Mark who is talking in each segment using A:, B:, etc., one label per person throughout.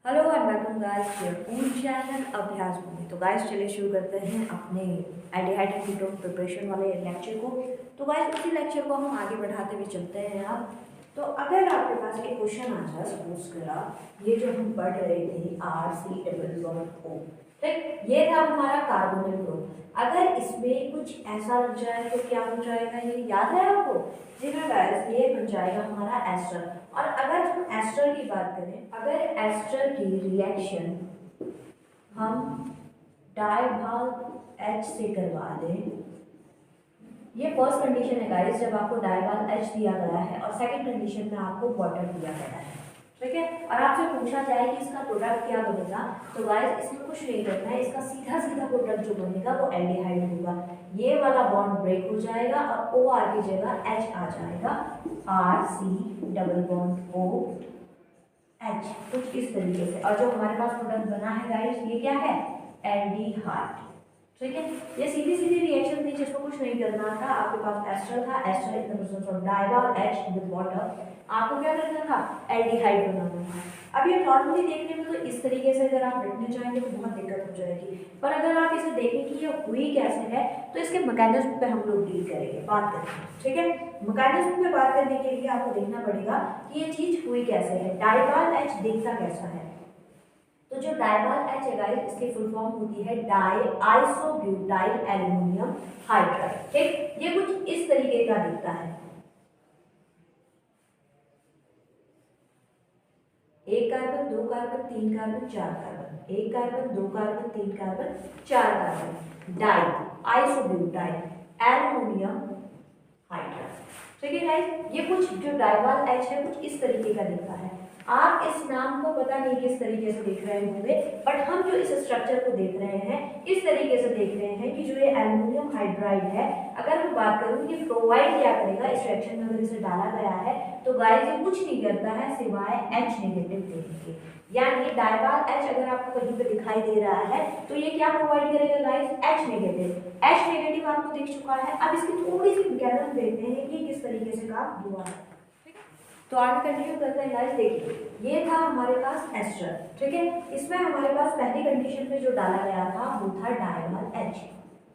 A: Hello and welcome guys to own channel Abhyas Bhoomi. तो guys चलिए शुरू करते हैं अपने एल्डिहाइड कीटोन प्रिपरेशन वाले लेक्चर को। तो गाइस उसी लेक्चर को हम आगे बढ़ाते हुए चलते हैं। आप तो अगर आपके पास एक क्वेश्चन आ जाए, सपोज करा ये जो हम पढ़ रहे थे RC डबल बॉन्ड O, ठीक, ये था हमारा कार्बोनिल ग्रुप। अगर इसमें कुछ ऐसा लग जाए तो क्या हो जाएगा, ये याद है आपको? जी हाँ गाइस, ये बन जाएगा हमारा एस्टर। और अगर हम एस्टर की बात करें, अगर एस्टर की रिएक्शन हम डाइभाल H से करवा दें, ये फर्स्ट कंडीशन है गाइस जब आपको डाइभाल H दिया गया है, और सेकंड कंडीशन में आपको वाटर दिया गया है, ठीक है। और आपसे पूछा जाए कि इसका प्रोडक्ट क्या बनेगा, तो गाइस इसमें कुछ नहीं करना है, इसका सीधा सीधा प्रोडक्ट जो बनेगा वो एल्डिहाइड होगा। ये वाला बॉन्ड ब्रेक हो जाएगा और OR की जगह H आ जाएगा, RC डबल बॉन्ड OH, कुछ इस तरीके से। और जो हमारे पास प्रोडक्ट बना है गाइस, ये क्या है? एल्डिहाइड, ठीक है। ये सीधी सीधी रिएक्शन थी जिसको कुछ नहीं करना था। आपके पास एस्टर था, ester in the presence of DIBAL H with water, आपको क्या करना था? एल्डिहाइड बनाना था। अब ये नॉर्मली देखने में तो इस तरीके से अगर आप लिखने जाएंगे तो बहुत दिक्कत हो जाएगी, पर अगर आप इसे देखें कि ये हुई कैसे है, तो इसके मैकेनिज्म पे हम लोग डील करेंगे, बात करेंगे, ठीक है। मैकेनिज्म पे बात करने के लिए आपको देखना पड़ेगा कि ये चीज हुई कैसे है, डाइभाल H दिखता कैसा है। तो जो डाइभाल H है गाइस, इसकी फुल फॉर्म होती है डाई आइसोब्यूटाइल एल्युमिनियम हाइड्राइड, ठीक। ये कुछ इस तरीके का दिखता है, एक कार्बन, दो कार्बन, तीन कार्बन, चार कार्बन, एक कार्बन, दो कार्बन, तीन कार्बन, चार carbon, die isobutyl aluminium hydride, ठीक है गाइस। ये कुछ जो डाइभाल H है कुछ इस तरीके का दिखता है। आप इस नाम को पता नहीं किस तरीके से देख रहे होंगे, बट हम जो इस स्ट्रक्चर को देख रहे हैं इस तरीके से देख रहे हैं कि जो ये एल्युमिनियम हाइड्राइड है, अगर मैं बात करूं कि प्रोवाइड क्या करेगा इस रिएक्शन में, अगर इसे डाला गया है तो गाइस ये कुछ नहीं करता है सिवाय H नेगेटिव देने के। यानी डाइभाल H अगर आपको कहीं पे दिखाई दे रहा है तो ये क्या प्रोवाइड करेगा guys? H negative. H negative आपको दिख चुका है। अब इसकी थोड़ी सी मैकेनिज्म देखते हैं कि किस तरीके से काम हुआ है, तो आगे कंटिन्यू करते हैं गाइस। देखिए ये था हमारे पास एस्टर, ठीक है। इसमें हमारे पास पहली कंडीशन में जो डाला गया था वो था डाइभाल H,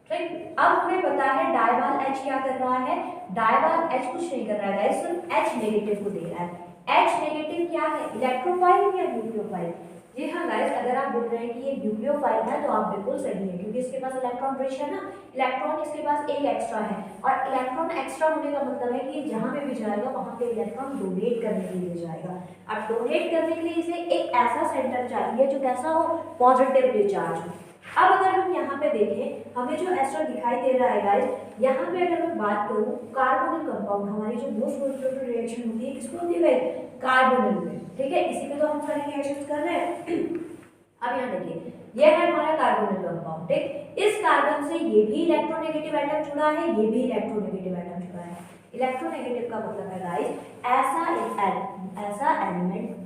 A: ठीक। अब हमें पता है डाइभाल H क्या कर रहा है, डाइभाल H कुछ नहीं कर रहा है गाइस, सिर्फ H नेगेटिव को दे रहा है। H नेगेटिव क्या है? इलेक्ट्रोफाइल या न्यूक्लियोफाइल? जी हाँ गाइस, अगर आप बोल रहे हैं कि ये न्यूक्लियोफाइल है तो आप बिल्कुल सही है, क्योंकि इसके पास इलेक्ट्रॉन रिच है ना, इलेक्ट्रॉन इसके पास एक एक्स्ट्रा है, और इलेक्ट्रॉन एक्स्ट्रा होने का मतलब है कि जहां पे भी जाएगा वहां पे इलेक्ट्रॉन डोनेट करने के लिए जाएगा। अब डोनेट करने के लिए इसे एक ऐसा सेंटर चाहिए जो कैसा हो? पॉजिटिवली चार्ज हो। अब अगर हम यहाँ पे देखें, हमें जो एस्टर दिखाई दे रहा है गाइस, यहाँ पे अगर मैं बात करूँ कार्बोनिल कंपाउंड, हमारी जो मोस्ट मोलिकुलर रिएक्शन होती है किसको होती है? कार्बोनिल में, ठीक है। इसी पे तो हम सारी रिएक्शंस कर रहे हैं। अब यहाँ देखिए, ये है हमारा कार्बोनिल कंपाउंड, ठीक। इस कार्बन से ये भी इलेक्ट्रोनेगेटिव एटम जुड़ा है, ये भी इलेक्ट्रोनेगेटिव एटम जुड़ा है। इलेक्ट्रोनेगेटिव का मतलब है गाइस ऐसा एलिमेंट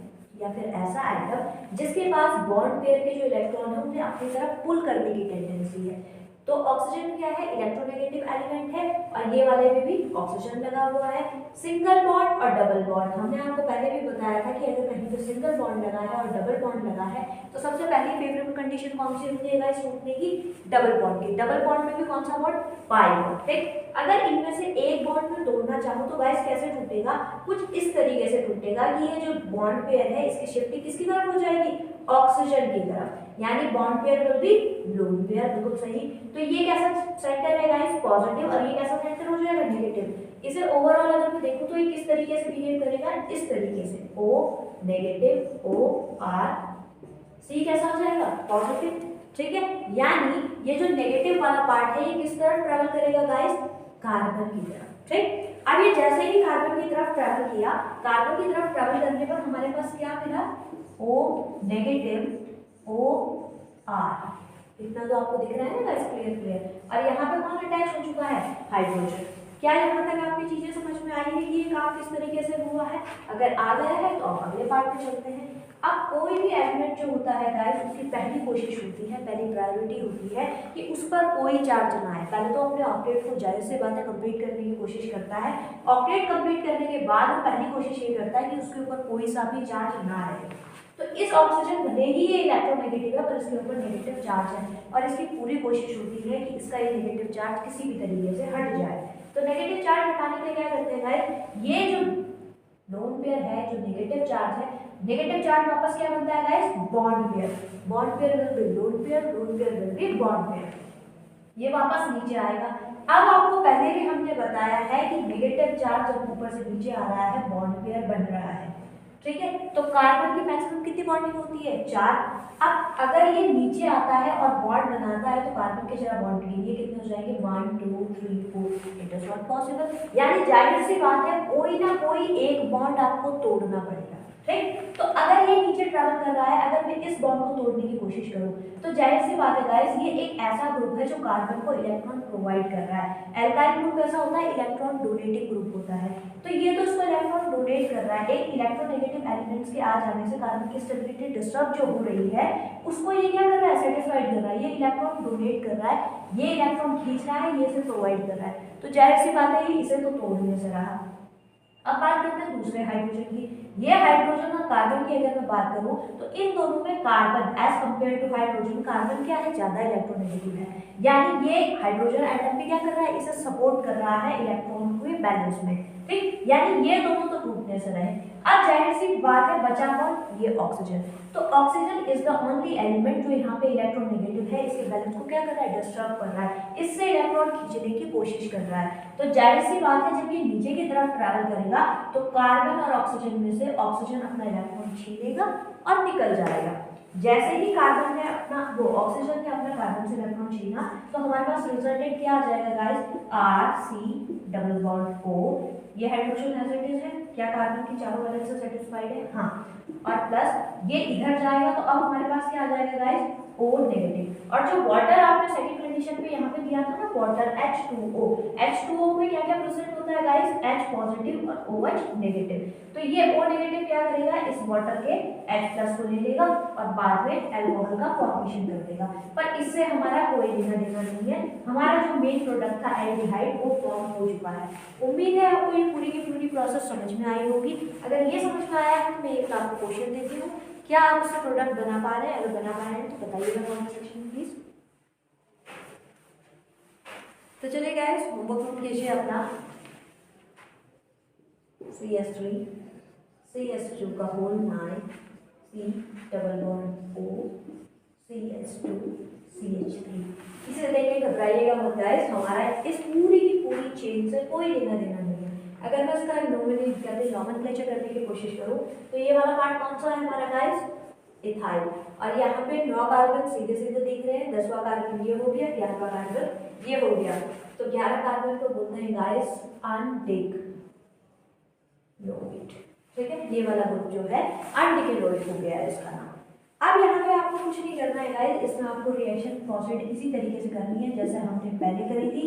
A: या फिर ऐसा एटम जिसके पास बॉन्ड पेयर के जो इलेक्ट्रॉन है उन्हें अपनी तरफ पुल करने की टेंडेंसी है। तो ऑक्सीजन क्या है? इलेक्ट्रोनेगेटिव एलिमेंट है, और ये वाले में भी ऑक्सीजन लगा हुआ है। सिंगल बॉन्ड और डबल बॉन्ड, हमने आपको पहले भी बताया था कि अगर कहीं पे सिंगल बॉन्ड लगा है और डबल बॉन्ड लगा है तो सबसे पहली फेवरेबल कंडीशन कौन सी होती है गाइस टूटने की? डबल बॉन्ड की। डबल बॉन्ड में भी कौन सा बॉन्ड? पाई बॉन्ड, ठीक। अगर इनमें से एक बॉन्ड में तोड़ना चाहो तो गाइस कैसे टूटेगा? कुछ इस तरीके से टूटेगा कि ये जो बॉन्ड पेयर है इसकी शिफ्टिंग किसकी तरफ हो जाएगी? ऑक्सीजन की तरफ, यानी bond pair will be lone pair, बिल्कुल सही। तो ये कैसा सेंटर है गाइस? पॉजिटिव, और ये कैसा सेंटर हो जाएगा? नेगेटिव। इसे ओवरऑल अगर मैं देखूं तो ये किस तरीके से बिहेव करेगा? इस तरीके से, O negative, O R, C कैसा हो जाएगा? पॉजिटिव, ठीक है। यानी ये जो नेगेटिव वाला पार्ट है ये किस तरफ ट्रेवल करेगा गाइस? कार्बन की तरफ, ठीक। अब ये जैसे ही कार्बन की तरफ ट्रेवल किया, कार्बन की तरफ ट्रेवल करने पर हमारे पास क्या मिला? O नेगेटिव, O R, इतना तो आपको दिख रहा है ना गाइस, क्लियर क्लियर। और यहाँ पे कौन अटैच हो चुका है? हाइड्रोजन। क्या यहाँ तक आपकी चीजें समझ में आई है कि ये काम किस तरीके से हुआ है? अगर आ गया है तो अब अगले पार्ट में चलते हैं। अब कोई भी एलिमेंट जो होता है गाइस, उसकी पहली कोशिश होती है, पहली प्रायोरिटी होती है कि उस पर कोई चार्ज ना आए। पहले तो अपने ऑक्टेट को जाहिर सी बात है कंप्लीट करने की कोशिश करता है। ऑक्टेट कंप्लीट करने के बाद वो पहली कोशिश ये करता है कि उसके ऊपर कोई सा भी चार्ज ना रहे। तो इस ऑक्सीजन भले ही ये इलेक्ट्रोनेगेटिव है पर इसके ऊपर नेगेटिव चार्ज है और इसकी पूरी कोशिश होती है कि इसका ये नेगेटिव चार्ज किसी भी तरीके से हट जाए। तो नेगेटिव चार्ज हटाने के लिए क्या करते हैं गाइस, ये जो लोन पेयर है, जो नेगेटिव चार्ज है, नेगेटिव चार्ज वापस क्या बनता है guys, bond pair. Bond pair will be lone pair, lone pair will be bond pair, ये वापस नीचे आएगा। अब आपको पहले भी हमने बताया है कि नेगेटिव चार्ज जब ऊपर से नीचे आ रहा है बॉन्ड पेयर बन रहा है, ठीक है। तो कार्बन की मैक्सिमम कितनी बॉन्डिंग होती है, 4। अब अगर ये नीचे आता है और बॉन्ड बनाता है तो कार्बन के जरा बॉन्ड लिए कितने हो जाएंगे, 1 2 3 4, इट इज नॉट पॉसिबल। यानी जाहिर सी बात है कोई ना कोई एक बॉन्ड आपको तोड़ना पड़ेगा, ठीक। तो अगर ये नीचे ट्रैवल कर रहा है, अगर मैं इस बॉन्ड को तोड़ने की कोशिश करूं तो जाहिर सी बात है गाइस, ये एक ऐसा ग्रुप है जो कार्बन को इलेक्ट्रॉन प्रोवाइड कर रहा है। एल्काइल ग्रुप ऐसा होता है, इलेक्ट्रॉन डोनेटिंग ग्रुप होता है, तो ये तो इसको इलेक्ट्रॉन डोनेट कर रहा है। एक इलेक्ट्रोनेगेटिव एलिमेंट्स के आ जाने से कार्बन की स्टेबिलिटी डिस्टर्ब जो हो रही है उसको ये क्या कर रहा है, सेटिस्फाइड कर रहा है। ये इलेक्ट्रॉन डोनेट कर रहा है, ये इलेक्ट्रॉन खींच रहा है, ये इसे प्रोवाइड कर रहा है, तो जाहिर सी बात है इसे तो तोड़ने से रहा। अब बात करते हैं दूसरे हाइड्रोजन की। ये हाइड्रोजन और कार्बन की अगर मैं बात करूं तो इन दोनों में carbon as compare to hydrogen, carbon क्या है, ज्यादा इलेक्ट्रोनेगेटिव है। यानी ये हाइड्रोजन एटम भी क्या कर रहा है, इसे सपोर्ट कर रहा है इलेक्ट्रॉन को बैलेंस में, ठीक। यानी ये दोनों तो टूटने से रहे। अब जाहिर सी बात है बचा कौन, ये ऑक्सीजन। तो oxygen is the only element जो यहाँ पे इलेक्ट्रोनेगेटिव है, इसके बैलेंस को क्या कर रहा है, डिस्टर्ब कर रहा है, इससे इलेक्ट्रॉन खींचने की कोशिश कर रहा है। तो जाहिर सी बात है जब ये नीचे की तरफ ट्रैवल करेगा तो कार्बन और ऑक्सीजन में से ऑक्सीजन अपना इलेक्ट्रॉन छीनेगा और निकल जाएगा। जैसे ही कार्बन ने अपना वो ऑक्सीजन ने अपना कार्बन से इलेक्ट्रॉन छीना तो हमारे पास रिजल्टेंट क्या आ जाएगा guys, R C double bond O। ये हाइड्रोजन एज इट इज है, क्या कार्बन की चारों वैलेंस से सेटिस्फाइड है, हाँ। और प्लस ये इधर जाएगा तो अब हमारे पास क्या आ जाएगा गाइस, O नेगेटिव। और जो वाटर आपने सेकंड कंडीशन पे यहाँ पे दिया था ना, वाटर H2O, H2O में क्या क्या प्रेजेंट होता है गाइस, H पॉजिटिव और OH नेगेटिव। तो ये O नेगेटिव क्या करेगा, इस वाटर के H प्लस को ले लेगा और बाद में अल्कोहल का फॉर्मेशन कर देगा। पर इससे हमारा कोई लेना देना नहीं है, हमारा जो मेन प्रोडक्ट था एल्डिहाइड वो फॉर्म हो चुका है। उम्मीद है आपको ये पूरी की पूरी प्रोसेस समझ में आई होगी। अगर ये समझ में आया है तो मैं एक आपको क्वेश्चन देती हूँ, क्या आप उससे प्रोडक्ट बना पा रहे हैं, अगर बना पा रहे हैं तो बताइएगा कमेंट सेक्शन में प्लीज। तो चलिए गाइस होमवर्क नोट कीजिए अपना, CH3 CH2 का होल 9 C double bond O CH2 CH3। इसे देख के घबराइएगा मत गाइस, हमारा इस पूरी की पूरी चेन से कोई लेना देना नहीं है। अगर मैं इसका नॉमेनक्लेचर करने की कोशिश करूं तो ये वाला पार्ट कौन सा है हमारा गाइस, इथाइल। और यहाँ पे 9 कार्बन सीधे सीधे दिख रहे हैं, 10वां कार्बन ये हो गया, 11वां कार्बन ये हो गया। तो 11 कार्बन को बोलते हैं गाइस अनडिकेलोइड, ठीक है। ये वाला ग्रुप जो है अनडिकेलोइड हो गया है इसका नाम। अब यहाँ पे आपको कुछ नहीं करना है गाइस, इसमें आपको रिएक्शन प्रोसीड इसी तरीके से करनी है जैसे हमने पहले करी थी।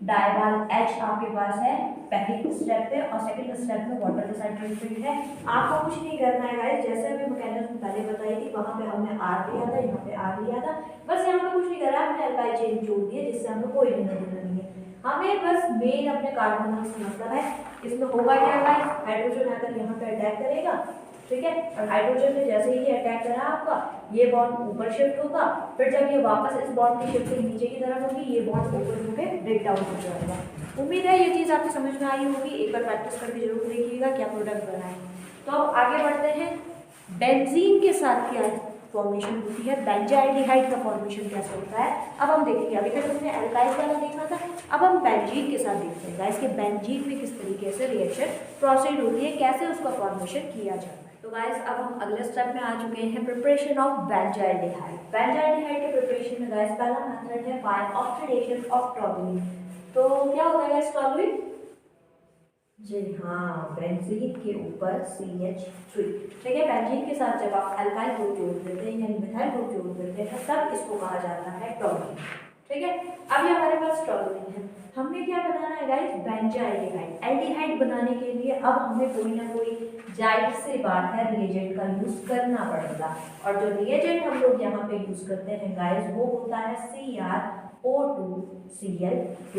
A: डायवाल H आपके पास है पहले स्टेप पे और सेकंड स्टेप में वाटर के साथ ट्रीटमेंट है। आपको कुछ नहीं करना है गाइस, जैसे अभी मैकेनिज्म पहले बताई थी वहां पे हमने R लिया था, यहाँ पे R लिया था, बस यहाँ पे कुछ नहीं करा, हमने अल्काइल चेन जोड़ दिए जिससे हमें कोई लेना देना नहीं है। हमें बस मेन अपने कार्बन से मतलब है। इसमें होगा क्या गाइस, हाइड्रोजन आकर यहाँ पे अटैक करेगा, ठीक है। और हाइड्रोजन ने जैसे ही ये अटैक करा आपका, ये बॉन्ड ऊपर शिफ्ट होगा, फिर जब ये वापस इस बॉन्ड की शिफ्टिंग नीचे की तरफ होगी ये बॉन्ड ऊपर होकर ब्रेक डाउन हो जाएगा। उम्मीद है ये चीज़ आपको समझ में आई होगी, एक बार प्रैक्टिस करके जरूर देखिएगा क्या प्रोडक्ट बनाए। तो अब आगे बढ़ते हैं, बेंजीन के साथ क्या फॉर्मेशन होती है, बेंजाइल्डिहाइड का फॉर्मेशन कैसे होता है अब हम देखेंगे। अभी तक हमने एल्काइल वाला देखा था, अब हम बेंजीन के साथ देखते हैं गाइस कि बेंजीन में किस तरीके से रिएक्शन प्रोसीड होती है, कैसे उसका फॉर्मेशन किया जाता है। तो गाइस अब हम अगले स्टेप में आ चुके हैं, प्रिपरेशन ऑफ बेंजाइल्डिहाइड। बेंजाइल्डिहाइड के प्रिपरेशन में गाइस पहला मेथड है बाय ऑक्सीडेशन ऑफ टॉलुइन। तो क्या होता है गाइस टॉलुइन, जी हाँ, बेंजीन के ऊपर CH3, ठीक है। बेंजीन के साथ जब आप अल्काइल ग्रुप जोड़ देते हैं यानी मिथाइल ग्रुप जोड़ देते हैं तब इसको कहा जाता है टॉलुइन, ठीक है। अब ये हमारे पास टॉलुइन है, हमने क्या बनाना है गाइस, बेंजाइल्डिहाइड। एल्डिहाइड बनाने के लिए अब हमें कोई ना कोई जाहिर सी बात है रिएजेंट का यूज करना पड़ेगा, और जो रिएजेंट हम लोग यहाँ पे यूज करते हैं गाइस वो होता है CrO2Cl2।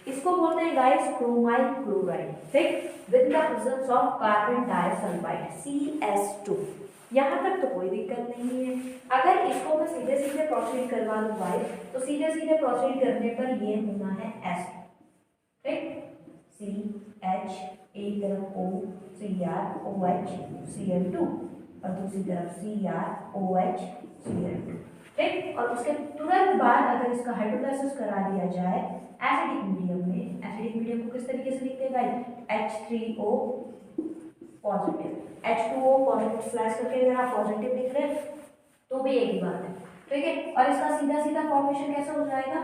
A: इसको बोलते हैं गाइस क्रोमाइल क्लोराइड, ठीक, with the presence of carbon disulphide CS2। यहाँ तक तो कोई दिक्कत नहीं है। अगर इसको मैं सीधे सीधे प्रोसीड करवा दूँ गाइस, तो सीधे सीधे प्रोसीड करने पर ये होना है एस, ठीक, CH, एक तरफ OCrOH Cl2 और दूसरी तरफ CrOH Cl2, ठीक। और उसके तुरंत बाद अगर इसका हाइड्रोलाइसिस करा दिया जाए एसिडिक मीडियम में, एसिडिक मीडियम को किस तरीके से लिखते हैं guys, H3O positive, H2O positive slash करके अगर आप पॉजिटिव लिख रहे हैं तो भी एक ही बात है, ठीक है। और इसका सीधा सीधा फॉर्मेशन कैसा हो जाएगा,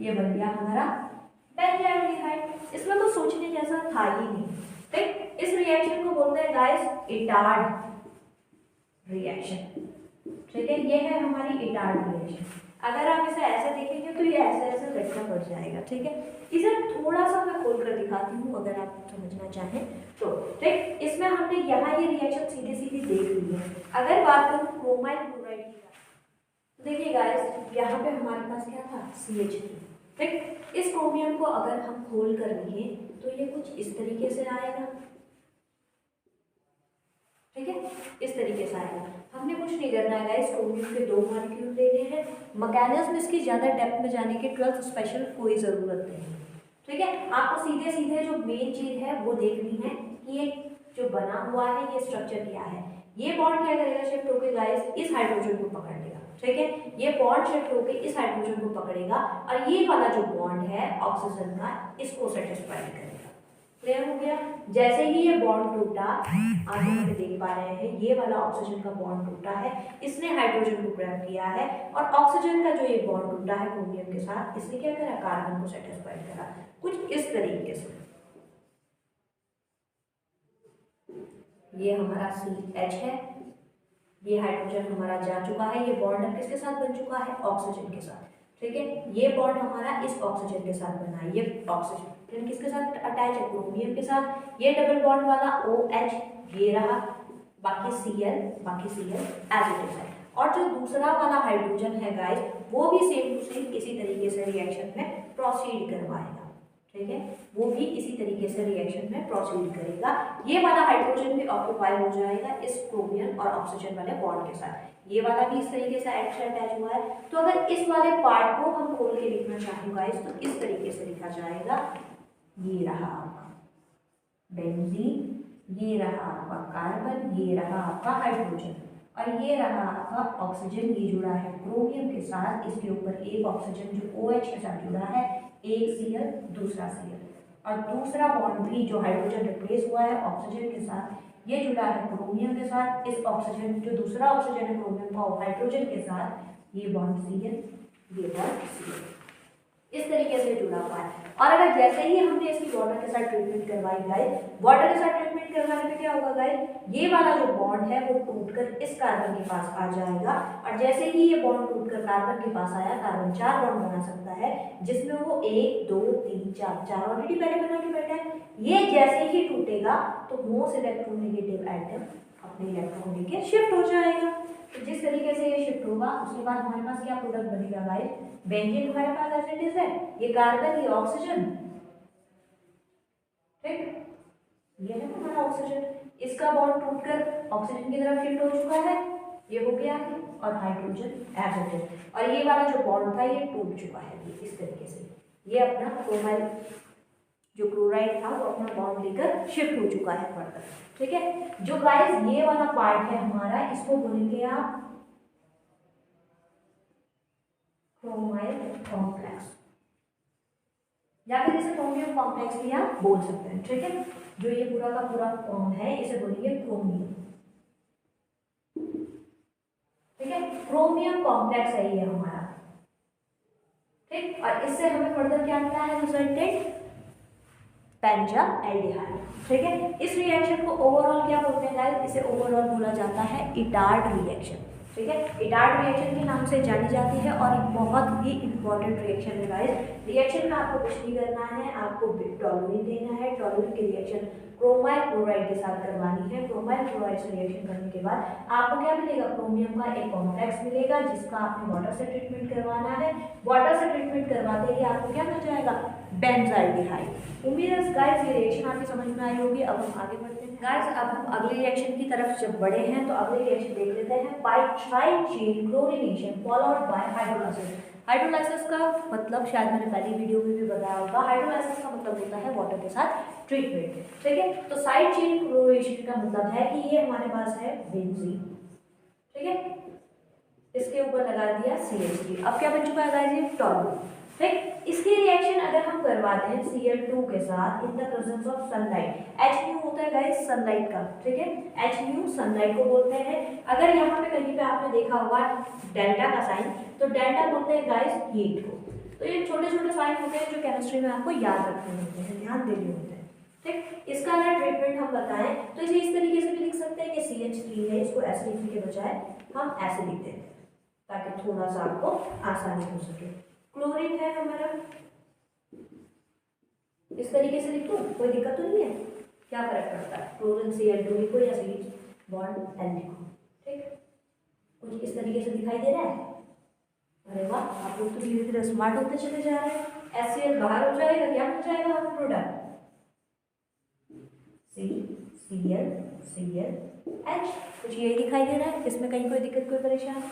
A: ये बन गया हमारा बेंजाइलडिहाइड। इसमें तो सोचने जैसा था ही नहीं, ठीक। इस रिएक्शन को बोलते हैं गाइस इटार्ड रिएक्शन, ठीक है। ये है हमारी इटार्ड रिएक्शन। अगर आप इसे ऐसे देखेंगे तो ये ऐसे ऐसे रखना पड़ जाएगा, ठीक है। इसे थोड़ा सा मैं खोल कर दिखाती हूँ अगर आप समझना चाहें तो, ठीक। इसमें हमने यहाँ ये रिएक्शन सीधी सीधी देख ली है। अगर बात करूँ क्रोमाइल क्लोराइड की, तो देखिए गाइस यहाँ पे हमारे पास क्या था, CH3, ठीक। इस क्रोमियम को अगर हम खोल कर देखें तो ये कुछ इस तरीके से आएगा, ठीक है, इस तरीके से आएगा। हमने कुछ नहीं करना है गाइस, क्रोमियम के 2 मॉलिक्यूल लेने हैं। मैकेनिज्म इसकी ज़्यादा डेप्थ में जाने की 12th स्पेशल कोई ज़रूरत नहीं, ठीक है। आपको सीधे सीधे जो मेन चीज़ है वो देखनी है कि ये जो बना हुआ है ये स्ट्रक्चर क्या है। ये बॉन्ड क्या करेगा, शिफ्ट होकर गाइस इस हाइड्रोजन को पकड़ लेगा, ठीक है। ये बॉन्ड शिफ्ट होकर इस हाइड्रोजन को पकड़ेगा और ये वाला जो बॉन्ड है ऑक्सीजन का, इसको सेटिस्फाई करेगा। क्लियर हो गया। जैसे ही ये बॉन्ड टूटा, आगे हम देख पा रहे हैं ये वाला ऑक्सीजन का बॉन्ड टूटा है, इसने हाइड्रोजन को ग्रैब किया है, और ऑक्सीजन का जो ये बॉन्ड टूटा है क्रोमियम के साथ, इसने क्या करा, कार्बन को सेटिस्फाई करा, कुछ इस तरीके से। ये हमारा CH है, ये हाइड्रोजन हमारा जा चुका है, ये बॉन्ड अब किसके साथ बन चुका है, ऑक्सीजन के साथ, ठीक है। ये बॉन्ड हमारा इस ऑक्सीजन के साथ बना है, ये ऑक्सीजन किसके साथ अटैच है, क्रोमियम के साथ। ये डबल बॉन्ड वाला OH ये रहा, बाकी Cl एज इट इज है। और जो दूसरा वाला हाइड्रोजन है गाइस, वो भी सेम टू सेम इसी तरीके से रिएक्शन में प्रोसीड करवाएगा, ठीक है। वो भी इसी तरीके से रिएक्शन में प्रोसीड करेगा। ये वाला हाइड्रोजन भी ऑक्यूपाई हो जाएगा इस क्रोमियम और ऑक्सीजन वाले बॉन्ड के साथ। ये वाला भी इस तरीके से अटैच हुआ है। तो अगर इस वाले पार्ट को हम खोल के लिखना चाहें गाइस, तो इस तरीके से लिखा जाएगा, ये रहा आपका बेंजीन, ये रहा आपका कार्बन, ये रहा आपका हाइड्रोजन, और ये रहा आपका ऑक्सीजन। ये जुड़ा है क्रोमियम के साथ, इसके ऊपर एक ऑक्सीजन जो OH के साथ जुड़ा है, एक Cl दूसरा Cl, और दूसरा बॉन्ड भी जो हाइड्रोजन रिप्लेस हुआ है ऑक्सीजन के साथ, ये जुड़ा है क्रोमियम के साथ। इस ऑक्सीजन जो दूसरा ऑक्सीजन है क्रोमियम का हाइड्रोजन के साथ, ये बॉन्ड Cl, ये बॉन्ड Cl, इस तरीके से जुड़ा हुआ है। और अगर जैसे ही हमने इसकी वाटर के साथ ट्रीटमेंट करवाई गाइस, वाटर के साथ ट्रीटमेंट करवाने पे क्या होगा गाइस, ये वाला जो बॉन्ड है वो टूटकर इस कार्बन के पास आ जाएगा, और जैसे ही ये बॉन्ड टूटकर कार्बन के पास आया, कार्बन 4 बॉन्ड बना सकता है, जिसमें वो 1 2 3 4 ऑलरेडी पहले बना के बैठा है। ये जैसे ही टूटेगा तो मोस्ट इलेक्ट्रोनेगेटिव एटम अपने इलेक्ट्रॉन लेके शिफ्ट हो जाएगा। तो जिस तरीके से ये शिफ्ट होगा, उसके बाद हमारे पास क्या प्रोडक्ट बनेगा गाइस, बेंजीन हमारे पास एज इट इज है, ये कार्बन, ये ऑक्सीजन, ठीक, ये है हमारा ऑक्सीजन। इसका बॉन्ड टूटकर ऑक्सीजन की तरफ शिफ्ट हो चुका है, ये हो गया है, और हाइड्रोजन एज इट इज, और ये वाला जो बॉन्ड था ये टूट चुका है, ये इस तरीके से। ये अपना क्रोमाइल जो क्लोराइड था वो अपना बॉन्ड लेकर शिफ्ट हो चुका है फर्दर, ठीक है। जो गाइस ये वाला पार्ट है हमारा, इसको बोलेंगे आप क्रोमाइल कॉम्प्लेक्स, या फिर इसे क्रोमियम कॉम्प्लेक्स भी आप बोल सकते हैं, ठीक है। जो ये पूरा का पूरा फॉर्म है इसे बोलेंगे क्रोमियम, ठीक है। क्रोमियम कॉम्प्लेक्स है ये हमारा, ठीक। और इससे हमें फर्दर क्या मिला है, रिजल्टेंट बेंजाइलडिहाइड, ठीक है। इस रिएक्शन को ओवरऑल क्या बोलते हैं गाइस, इसे ओवरऑल बोला जाता है इटार्ड रिएक्शन, ठीक है। इटार्ड रिएक्शन के नाम से जानी जाती है, और एक बहुत ही इंपॉर्टेंट रिएक्शन है गाइस। रिएक्शन में आपको कुछ नहीं करना है, आपको टॉलुइन देना है। टॉलुइन की रिएक्शन क्रोमाइल क्लोराइड के साथ करवानी है। क्रोमाइल क्लोराइड से रिएक्शन करने के बाद आपको क्या मिलेगा, क्रोमियम का एक कॉम्प्लेक्स मिलेगा, जिसका आपने वाटर से ट्रीटमेंट करवाना है। वाटर से ट्रीटमेंट करवाते ही आपको क्या मिल जाएगा, बेंजाइलडिहाइड। उम्मीद है गाइस ये रिएक्शन आपकी समझ में आई होगी। अब हम आगे बढ़ते हैं। गाइस अब हम अगले रिएक्शन की तरफ जब बढ़े हैं तो अगले रिएक्शन देख लेते हैं। By tri chain chlorination followed by hydrolysis. Hydrolysis का मतलब शायद मैंने पहली वीडियो में भी बताया होगा। हाइड्रोलाइसिस का मतलब होता है वाटर के साथ ट्रीटमेंट, ठीक है। तो साइड चेन क्लोरीनेशन का मतलब है कि ये हमारे पास है बेंजीन, ठीक है, इसके ऊपर लगा दिया CH3। अब क्या बन चुका है गाइस, ये टॉलू, ठीक। इसके रिएक्शन अगर हम करवाते हैं Cl2 के साथ इन the presence of sunlight, H होता है गाइस सनलाइट का, ठीक है, H सनलाइट को बोलते हैं। अगर यहाँ पे कहीं पे आपने देखा होगा डेल्टा का साइन, तो डेल्टा बोलते हैं गाइस हीट को। तो ये छोटे छोटे साइन होते हैं जो केमिस्ट्री में आपको याद रखने होते हैं, ध्यान देने होते हैं, ठीक। इसका अगर ट्रीटमेंट हम बताएं तो इसे इस तरीके से भी लिख सकते हैं कि CH3 है, इसको ऐसे लिखने के बजाय हम ऐसे लिख देते हैं ताकि थोड़ा सा आपको आसानी हो सके। क्लोरीन है हमारा, इस तरीके से लिखूं, कोई दिक्कत तो नहीं है, क्या फर्क पड़ता है, क्लोरीन Cl2 लिखो या CH बॉन्ड L लिखो, ठीक। कुछ इस तरीके से दिखाई दे रहा है। अरे वाह, आप लोग तो धीरे धीरे स्मार्ट होते चले जा रहे हैं। HCl बाहर हो जाएगा, क्या हो जाएगा हमारा प्रोडक्ट CCl कुछ यही दिखाई दे रहा है, इसमें कहीं कोई दिक्कत कोई परेशानी।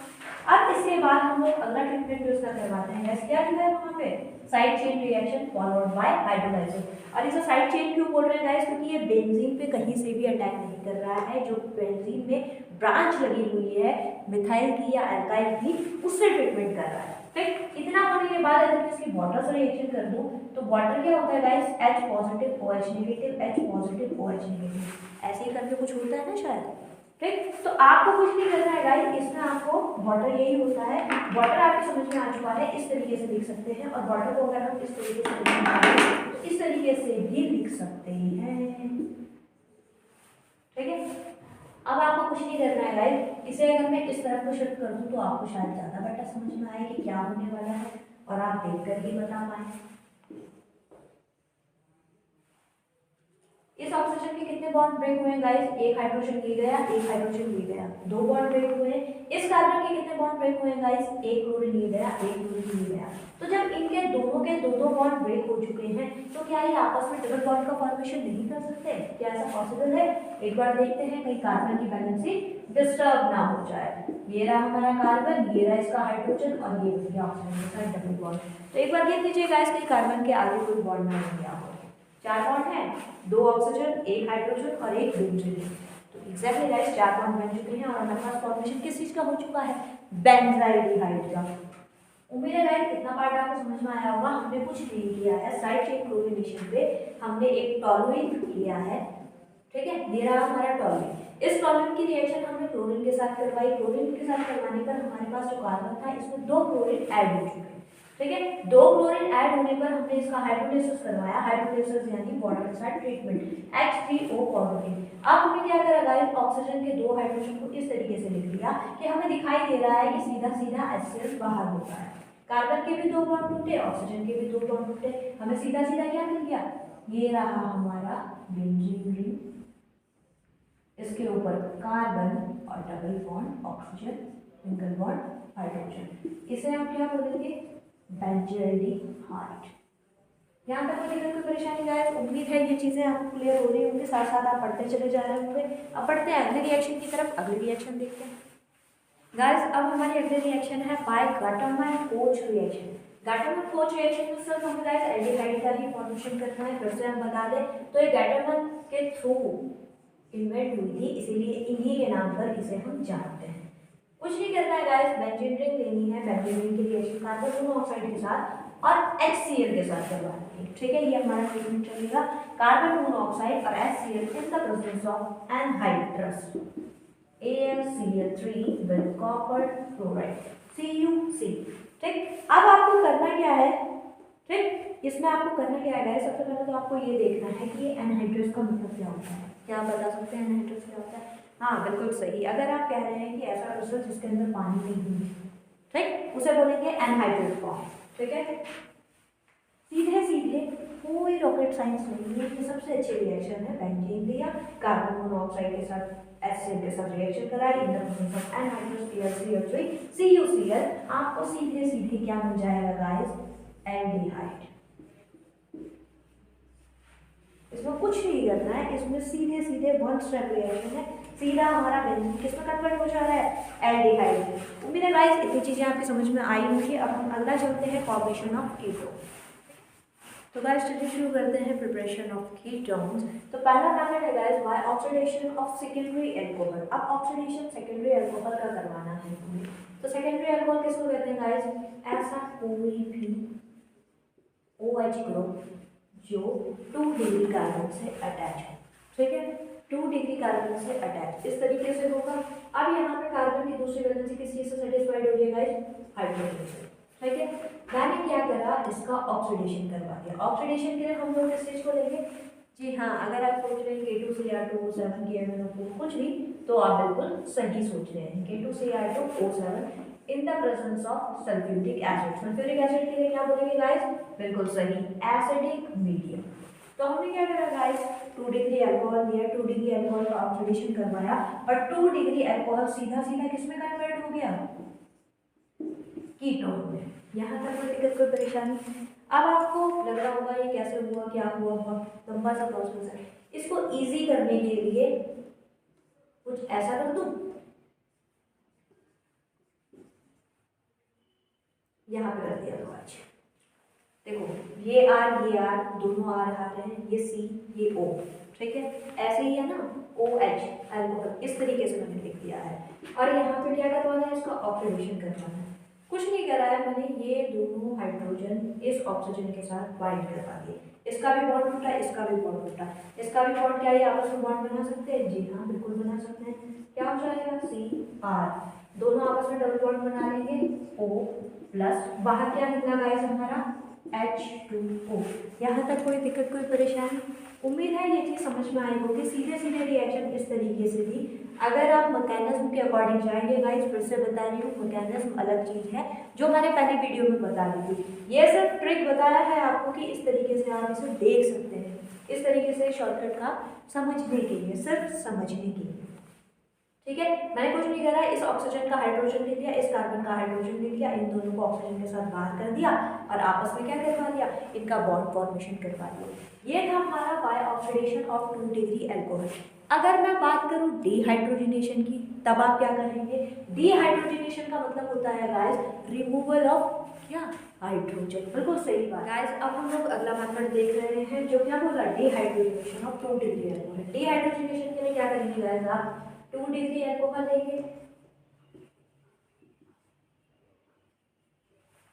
A: अब इसके बाद हम लोग अगला ट्रीटमेंट जो इसका करवाते हैं, गैस क्या लिखा है वहाँ पे, side chain reaction followed by hydrolysis. और इसे साइड चेन क्यों बोल रहे हैं गाइस, क्योंकि ये बेंजीन पे कहीं से भी अटैक नहीं कर रहा है। जो बेंजीन में ब्रांच लगी हुई है मिथाइल की या अल्काइल की, उससे ट्रीटमेंट कर रहा है, ठीक। इतना होने के बाद अगर मैं इसकी वाटर से रिएक्शन कर दूं तो वाटर क्या होता है guys, H positive OH negative, H positive OH negative, ऐसे ही करके कुछ होता है ना शायद, ठीक। तो आपको कुछ नहीं करना है गाइस, इसमें आपको वाटर यही होता है। वाटर आपकी समझ में आ चुका है, इस तरीके से लिख सकते हैं। और वाटर को अगर हम इस तरीके से लिखें तो इस तरीके से भी लिख सकते हैं, ठीक है। अब आपको कुछ नहीं करना है गाइस, इसे अगर मैं इस तरफ को शिफ्ट कर दूं तो आपको शायद ज़्यादा बेटर समझ में आए कि क्या होने वाला है और आप देखकर ही बता पाए। इस ऑक्सीजन के कितने बॉन्ड ब्रेक हुए हैं गाइस, एक हाइड्रोजन ले गया, एक हाइड्रोजन ले गया, दो बॉन्ड ब्रेक हुए हैं। इस कार्बन के कितने बॉन्ड ब्रेक हुए हैं गाइस, एक क्लोरीन ले गया, एक क्लोरीन ले गया। तो जब इनके दोनों के दो बॉन्ड ब्रेक हो चुके हैं तो क्या ये आपस में डबल बॉन्ड का फॉर्मेशन नहीं कर सकते, क्या ऐसा पॉसिबल है? एक बार देखते हैं कहीं कार्बन की बैलेंसी डिस्टर्ब ना हो जाए। ये रहा हमारा कार्बन, ये रहा इसका हाइड्रोजन और ये बन गया ऑक्सीजन के साथ डबल बॉन्ड। तो एक बार देख लीजिए गाइस कहीं कार्बन के आगे कोई बॉन्ड ना बन गया हो। चार बॉन्ड है, दो ऑक्सीजन, एक हाइड्रोजन और एक बेंजीन। तो एग्जैक्टली गाइस चार बॉन्ड बन चुके हैं और हमारे पास फॉर्मेशन किस चीज का हो चुका है, बेंजाइलडिहाइड का। उम्मीद है गाइस इतना पार्ट आपको समझ में आया होगा। हमने कुछ नहीं किया है, साइड चेन क्लोरीनेशन पे हमने एक टॉलुइन लिया है, ठीक है, ये रहा हमारा टॉलुइन। इस टॉलुइन की रिएक्शन हमने क्लोरीन के साथ करवाई। क्लोरीन के साथ करवाने पर हमारे पास जो कार्बन था इसमें दो क्लोरीन ऐड हो चुके हैं, ठीक है। दो क्लोरीन ऐड होने पर हमने इसका हाइड्रोलाइसिस करवाया। हाइड्रोलाइसिस यानी वाटर के साथ ट्रीटमेंट, H3O पॉजिटिव। अब हमने क्या करा गाइस, ऑक्सीजन के दो हाइड्रोजन को इस तरीके से लिख दिया कि हमें दिखाई दे रहा है कि सीधा सीधा HCl बाहर होता है। कार्बन के भी दो बॉन्ड टूटे, ऑक्सीजन के भी दो बॉन्ड टूटे, हमें सीधा सीधा क्या मिल गया, ये रहा हमारा बेंजीन रिंग, इसके ऊपर कार्बन और double bond oxygen, single bond hydrogen. इसे हम क्या बोलेंगे, बेंजाइलडिहाइड। यहाँ तक कोई कोई परेशानी गाइस, उम्मीद है ये चीजें आपको क्लियर हो रही होंगी, साथ साथ आप पढ़ते चले जा रहे होंगे। अब पढ़ते हैं अगले रिएक्शन की तरफ। अगले रिएक्शन देखते हैं गाइस। अब हमारी अगले रिएक्शन है bye Gattermann-coach reaction. Gattermann-coach reaction में सिर्फ हमें गाइस एल्डिहाइड का ही फॉर्मेशन करना है। फिर से हम बता दें तो ये गाटरमैन के थ्रू इन्वेंट हुई थी, इसीलिए इन्हीं के नाम पर इसे हम जानते हैं। कुछ नहीं करना है गाइस, बेंजीन रिंग लेनी है, बेंजीन रिंग की रिएक्शन कार्बन मोनोऑक्साइड के साथ और HCl के साथ करवानी है, ठीक है। ये हमारा ट्रीटमेंट चलेगा, कार्बन मोनोऑक्साइड और HCl in the presence of anhydrous AlCl3 with copper chloride CuC, ठीक। अब आपको करना क्या है, ठीक, इसमें आपको करना क्या है गाइस, सबसे पहले तो आपको ये देखना है कि ये एनहाइड्रस का मतलब क्या होता है। क्या आप बता सकते हैं एनहाइड्रस क्या होता है? हाँ बिल्कुल सही, अगर आप कह रहे हैं कि ऐसा क्रिस्टल जिसके अंदर पानी नहीं है, ठीक, उसे बोलेंगे एनहाइड्रस फॉर्म, ठीक है। सीधे सीधे कोई रॉकेट साइंस नहीं है, ये सबसे अच्छी रिएक्शन है। बेंजीन लिया, कार्बन मोनोऑक्साइड के साथ HCl के साथ रिएक्शन कराई, इन the presence of anhydrous ClCl3 CuCl, आपको सीधे सीधे क्या मिल जाएगा गाइस, एल्डिहाइड। इसमें कुछ नहीं करना है, इसमें सीधे सीधे वन स्टेप रिएक्शन है, सीधा हमारा बेंजीन किसमें कन्वर्ट हो जा रहा है, एल्डिहाइड में। उम्मीद है गाइस इतनी चीज़ें आपकी समझ में आई होंगी। अब हम अगला चलते हैं फॉर्मेशन ऑफ कीटोन। तो गाइस चलिए शुरू करते हैं प्रिपरेशन ऑफ कीटोन्स। तो पहला मेथड है guys by oxidation of secondary alcohol. अब ऑक्सीडेशन सेकेंडरी अल्कोहल का करवाना है हमें। तो सेकेंडरी अल्कोहल किसको कहते हैं गाइस, ऐसा कोई भी OH ग्रुप जो 2 डिग्री कार्बन से अटैच है, ठीक है, 2 डिग्री कार्बन से अटैच इस तरीके से होगा। अब यहाँ पे कार्बन की दूसरी वैलेंसी किस चीज से सेटिस्फाइड हो गई गाइस, हाइड्रोजन से, ठीक है। मैंने क्या करा, इसका ऑक्सीडेशन करवा दिया। ऑक्सीडेशन के लिए हम लोग किस चीज को लेंगे, जी हाँ, अगर आप सोच रहे हैं K2Cr2O7 KMnO4 कुछ भी, तो आप बिल्कुल सही सोच रहे हैं, K2Cr2O7 in the presence of sulphuric acid. Sulphuric acid के लिए क्या बोलेंगे गाइस, बिल्कुल सही, एसिडिक मीडियम। तो हमने क्या करा गाइस, 2 डिग्री अल्कोहल लिया, 2 डिग्री अल्कोहल का ऑक्सीडेशन करवाया और 2 डिग्री अल्कोहल सीधा सीधा किसमें कन्वर्ट हो गया, कीटोन में। यहाँ तक कोई दिक्कत, कोई परेशानी। अब आपको लग रहा होगा ये कैसे हुआ, क्या हुआ, बहुत लंबा सा प्रोसेस है। इसको इजी करने के लिए कुछ ऐसा कर दूं, यहाँ पे कर दिया तो आज देखो, ये आर दोनों आर रहे हैं, ये सी ये ओ, ठीक है, ऐसे ही है ना, OH अल्कोहल, इस तरीके से मैंने लिख दिया है। और यहाँ पे क्या करवाना है, इसका ऑक्सीडेशन करवाना है। कुछ नहीं करा है मैंने, ये दोनों हाइड्रोजन इस ऑक्सीजन के साथ बाइंड करवा दिए। इसका भी बॉन्ड टूटा, इसका भी बॉन्ड टूटा, इसका भी बॉन्ड, क्या ये आपस में बॉन्ड बना सकते हैं, जी हाँ बिल्कुल बना सकते हैं। क्या हो जाएगा, CR, दोनों आपस में डबल बॉन्ड बना लेंगे, O प्लस, बाहर क्या निकला गाइस हमारा, H2O। यहाँ तक कोई दिक्कत, कोई परेशानी? उम्मीद है ये चीज़ समझ में आई होगी। सीधे सीधे रिएक्शन इस तरीके से भी, अगर आप मैकेनिज्म के अकॉर्डिंग जाएंगे गाइस, फिर से बता रही हूँ, मैकेनिज्म अलग चीज़ है जो मैंने पहले वीडियो में बता दी थी। ये सिर्फ ट्रिक बताया है आपको कि इस तरीके से आप इसे देख सकते हैं, इस तरीके से शॉर्टकट का समझने के लिए, सिर्फ समझने के लिए, ठीक है। मैंने कुछ नहीं करा, इस ऑक्सीजन का हाइड्रोजन ले लिया, इस कार्बन का हाइड्रोजन ले लिया, इन दोनों को ऑक्सीजन के साथ बाहर कर दिया और आपस में क्या करवा दिया, इनका बॉन्ड फॉर्मेशन करवा दिया। ये था हमारा by oxidation of 2 degree alcohol. अगर मैं बात करूं डिहाइड्रोजनेशन की, तब आप क्या करेंगे, डिहाइड्रोजनेशन का मतलब होता है गाइस रिमूवल ऑफ क्या, हाइड्रोजन, बिल्कुल सही बात गाइस। अब हम लोग अगला मेथड देख रहे हैं जो क्या बोला, dehydrogenation of 2 degree alcohol. Dehydrogenation के लिए क्या करेंगे गाइस, आप 2 डिग्री अल्कोहल लेंगे,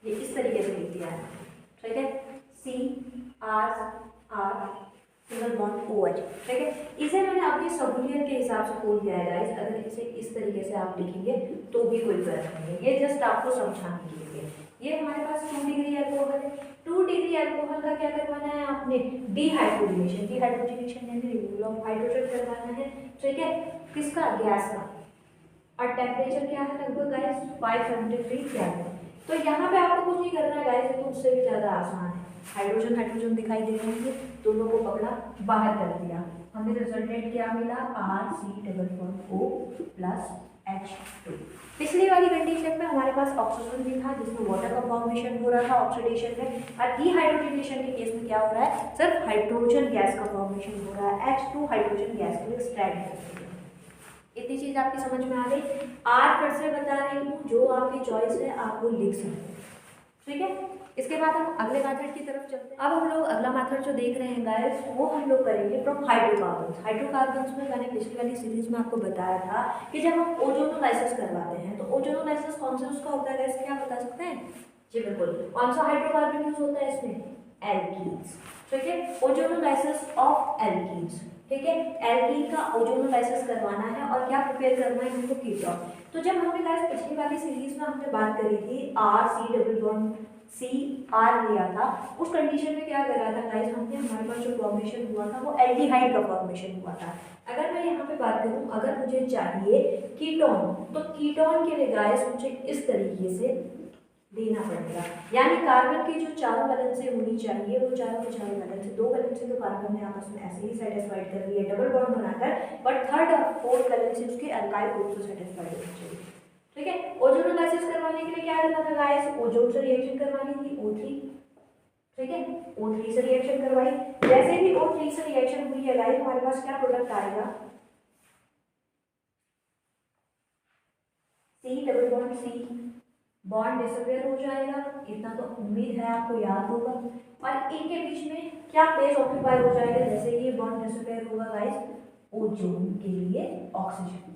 A: ये इस तरीके से लिख दिया है, ठीक है, CR सिंगल बॉन्ड OH, ठीक है। इसे मैंने अपनी सहूलियत के हिसाब से खोल दिया है गाइस, अगर इसे इस तरीके से आप लिखेंगे तो भी कोई फर्क नहीं है, ये जस्ट आपको समझाने के लिए। ये हमारे पास 2 डिग्री अल्कोहल है, 2 डिग्री अल्कोहल का क्या करवाना है आपने, डिहाइड्रोजनेशन, डिहाइड्रोजनेशन यानी रिमूवल ऑफ हाइड्रोजन करवाना है, ठीक है, किसका, गैस का। और टेम्परेचर क्या है लगभग गाइस, 500 केल्विन। तो यहाँ पे आपको कुछ नहीं करना है गाइस, तो उससे भी ज़्यादा आसान है। हाइड्रोजन हाइड्रोजन दिखाई दे रहे हैं, दोनों को पकड़ा, बाहर कर दिया, हमें रिजल्टेंट क्या मिला, RC+O प्लस H2। पिछली वाली कंडीशन में हमारे पास ऑक्सीजन भी था जिसमें वाटर का फॉर्मेशन हो रहा था ऑक्सीडेशन में, और डिहाइड्रोजनेशन के केस में क्या हो रहा है, सिर्फ हाइड्रोजन गैस का फॉर्मेशन हो रहा है, H2 हाइड्रोजन गैस को एक्सट्रैक्ट करते हैं। इतनी चीज़ आपकी समझ में आ गई। आज फिर से बता रही हूँ, जो आपकी चॉइस है आप वो लिख सकते हैं, ठीक है। इसके बाद हम अगले मेथड की तरफ चलते हैं। अब हम लोग अगला मेथड जो देख रहे हैं गाइस, वो हम लोग करेंगे फ्रॉम हाइड्रोकार्बन्स। हाइड्रोकार्बन्स में मैंने पिछली वाली सीरीज में आपको बताया था कि जब हम ओजोनोलाइसिस करवाते हैं, तो ओजोनोलाइसिस कौन सा उसका होता है गाइस, क्या बता सकते हैं, जी बिल्कुल, कौन सा हाइड्रोकार्बन यूज होता है इसमें, एल्कीन्स, ठीक है, ओजोनोलाइसिस ऑफ एल्कीन्स, ठीक है। एल्कीन का ओजोनोलाइसिस करवाना है और क्या प्रिपेयर करना है हमको, कीटोन। तो जब हमने गाइस पिछली वाली सीरीज में हमने बात करी थी, CR लिया था, उस कंडीशन में क्या करा था गाइस हमने, हमारे पास जो फॉर्मेशन हुआ था वो एल्डिहाइड का फॉर्मेशन हुआ था। अगर मैं यहाँ पे बात करूँ, अगर मुझे चाहिए कीटोन, तो कीटोन के लिए गाइस मुझे इस तरीके से देना पड़ेगा, यानी कार्बन की जो चारों वैलेंसी होनी चाहिए वो चारों की चारों वैलेंसी, 2 वैलेंसी तो कार्बन ने आपस में ऐसे ही सेटिस्फाइड कर ली है डबल बॉन्ड बनाकर, बट थर्ड और फोर्थ वैलेंसी उसके अल्काइल ग्रुप से सेटिस्फाइड होनी चाहिए, ठीक है। ओजोनोलाइसिस करवाने के लिए क्या करना था गाइस, ओजोन से रिएक्शन करवानी थी, O3, ठीक है, O3 से रिएक्शन करवाई, जैसे भी O3 से रिएक्शन हुई है गाइस हमारे पास क्या प्रोडक्ट आएगा, C double bond C, bond disappear हो जाएगा, इतना तो उम्मीद है आपको याद होगा। और इनके बीच में क्या प्लेस ऑक्यूपाई हो जाएगा, जैसे ये बॉन्ड डिसअपियर होगा गाइस, ओजोन के लिए ऑक्सीजन,